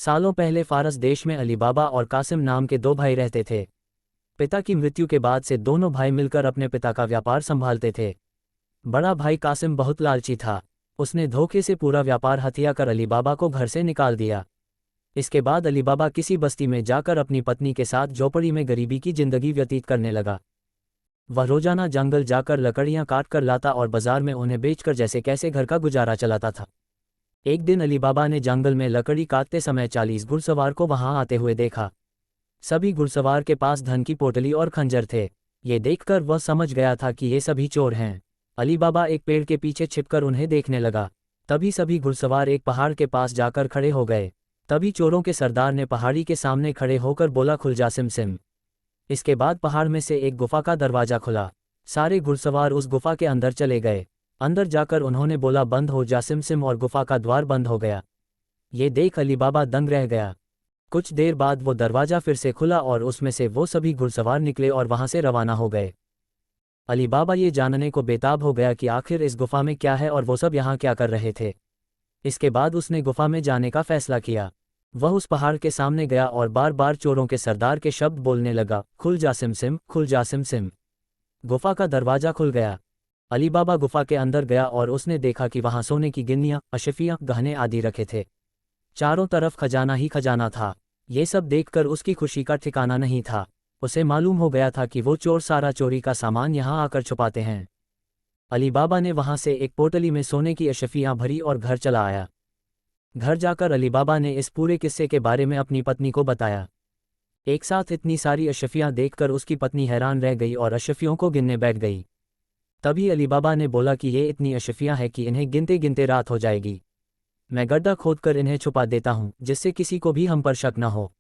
सालों पहले फारस देश में अली बाबा और कासिम नाम के दो भाई रहते थे। पिता की मृत्यु के बाद से दोनों भाई मिलकर अपने पिता का व्यापार संभालते थे। बड़ा भाई कासिम बहुत लालची था। उसने धोखे से पूरा व्यापार हथिया कर अली बाबा को घर से निकाल दिया। इसके बाद अली बाबा किसी बस्ती में जाकर अपनी पत्नी के साथ झोपड़ी में गरीबी की जिंदगी व्यतीत करने लगा। वह रोजाना जंगल जाकर लकड़ियां काट कर लाता और बाजार में उन्हें बेचकर जैसे कैसे घर का गुजारा चलाता था। एक दिन अली बाबा ने जंगल में लकड़ी काटते समय 40 घुड़सवार को वहां आते हुए देखा। सभी घुड़सवार के पास धन की पोटली और खंजर थे। ये देखकर वह समझ गया था कि ये सभी चोर हैं। अली बाबा एक पेड़ के पीछे छिपकर उन्हें देखने लगा। तभी सभी घुड़सवार एक पहाड़ के पास जाकर खड़े हो गए। तभी चोरों के सरदार ने पहाड़ी के सामने खड़े होकर बोला, खुल जा सिम सिम। इसके बाद पहाड़ में से एक गुफा का दरवाजा खुला। सारे घुड़सवार उस गुफा के अंदर चले गए। अंदर जाकर उन्होंने बोला, बंद हो जा सिम सिम, और गुफा का द्वार बंद हो गया। ये देख अली बाबा दंग रह गया। कुछ देर बाद वो दरवाजा फिर से खुला और उसमें से वो सभी घुड़सवार निकले और वहां से रवाना हो गए। अली बाबा ये जानने को बेताब हो गया कि आखिर इस गुफा में क्या है और वो सब यहाँ क्या कर रहे थे। इसके बाद उसने गुफा में जाने का फैसला किया। वह उस पहाड़ के सामने गया और बार बार चोरों के सरदार के शब्द बोलने लगा, खुल जा सिम सिम, खुल जा सिम सिम। गुफा का दरवाजा खुल गया। अली बाबा गुफा के अंदर गया और उसने देखा कि वहां सोने की गिन्नियां, अशफियां, गहने आदि रखे थे। चारों तरफ खजाना ही खजाना था। ये सब देखकर उसकी खुशी का ठिकाना नहीं था। उसे मालूम हो गया था कि वो चोर सारा चोरी का सामान यहाँ आकर छुपाते हैं। अली बाबा ने वहां से एक पोटली में सोने की अशफियां भरी और घर चला आया। घर जाकर अली बाबा ने इस पूरे किस्से के बारे में अपनी पत्नी को बताया। एक साथ इतनी सारी अशफियां देखकर उसकी पत्नी हैरान रह गई और अशफियों को गिनने बैठ गई। तभी अली बाबा ने बोला कि ये इतनी अशफियां हैं कि इन्हें गिनते गिनते रात हो जाएगी। मैं गड्ढा खोदकर इन्हें छुपा देता हूं, जिससे किसी को भी हम पर शक न हो।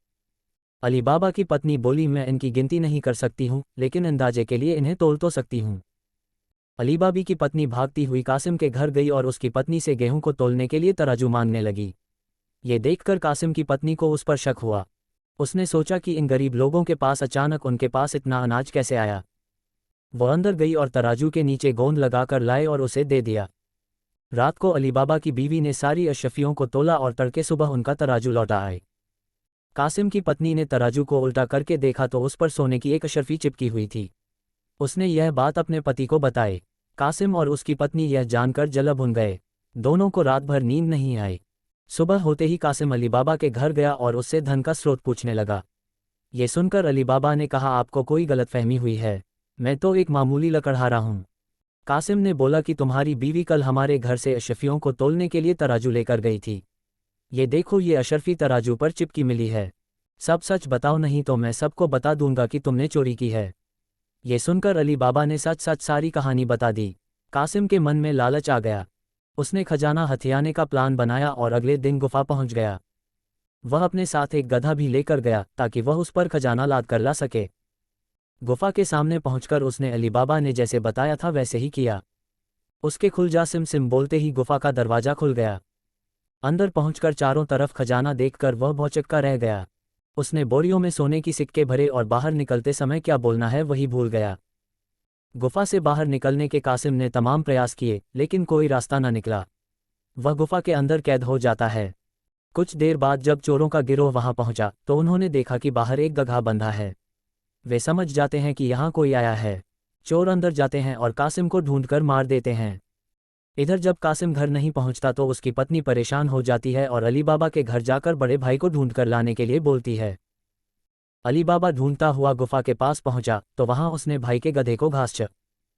अली बाबा की पत्नी बोली, मैं इनकी गिनती नहीं कर सकती हूं, लेकिन अंदाजे के लिए इन्हें तोल तो सकती हूं। अली बाबी की पत्नी भागती हुई कासिम के घर गई और उसकी पत्नी से गेहूं को तोलने के लिए तराजू मांगने लगी। ये देखकर कासिम की पत्नी को उस पर शक हुआ। उसने सोचा कि इन गरीब लोगों के पास अचानक उनके पास इतना अनाज कैसे आया। वो अंदर गई और तराजू के नीचे गोंद लगाकर लाए और उसे दे दिया। रात को अली बाबा की बीवी ने सारी अशफियों को तोला और तड़के सुबह उनका तराजू लौटा आए। कासिम की पत्नी ने तराजू को उल्टा करके देखा तो उस पर सोने की एक अशर्फी चिपकी हुई थी। उसने यह बात अपने पति को बताई। कासिम और उसकी पत्नी यह जानकर जल भुन गए। दोनों को रात भर नींद नहीं आई। सुबह होते ही कासिम अली बाबा के घर गया और उससे धन का स्रोत पूछने लगा। ये सुनकर अली बाबा ने कहा, आपको कोई गलतफहमी हुई है, मैं तो एक मामूली लकड़हारा हूँ। कासिम ने बोला कि तुम्हारी बीवी कल हमारे घर से अशरफियों को तोलने के लिए तराजू लेकर गई थी। ये देखो, ये अशरफी तराजू पर चिपकी मिली है। सब सच बताओ, नहीं तो मैं सबको बता दूंगा कि तुमने चोरी की है। ये सुनकर अली बाबा ने सच सच सारी कहानी बता दी। कासिम के मन में लालच आ गया। उसने खजाना हथियाने का प्लान बनाया और अगले दिन गुफा पहुंच गया। वह अपने साथ एक गधा भी लेकर गया ताकि वह उस पर खजाना लाद कर ला सके। गुफा के सामने पहुंचकर उसने अली बाबा ने जैसे बताया था वैसे ही किया। उसके खुल जा सिम सिम बोलते ही गुफा का दरवाजा खुल गया। अंदर पहुंचकर चारों तरफ खजाना देखकर वह भौचक्का रह गया। उसने बोरियों में सोने की सिक्के भरे और बाहर निकलते समय क्या बोलना है वही भूल गया। गुफा से बाहर निकलने के कासिम ने तमाम प्रयास किए, लेकिन कोई रास्ता न निकला। वह गुफा के अंदर कैद हो जाता है। कुछ देर बाद जब चोरों का गिरोह वहां पहुंचा तो उन्होंने देखा कि बाहर एक गधा बंधा है। वे समझ जाते हैं कि यहाँ कोई आया है। चोर अंदर जाते हैं और कासिम को ढूंढकर मार देते हैं। इधर जब कासिम घर नहीं पहुंचता तो उसकी पत्नी परेशान हो जाती है और अली बाबा के घर जाकर बड़े भाई को ढूंढकर लाने के लिए बोलती है। अली बाबा ढूंढता हुआ गुफा के पास पहुंचा तो वहां उसने भाई के गधे को घास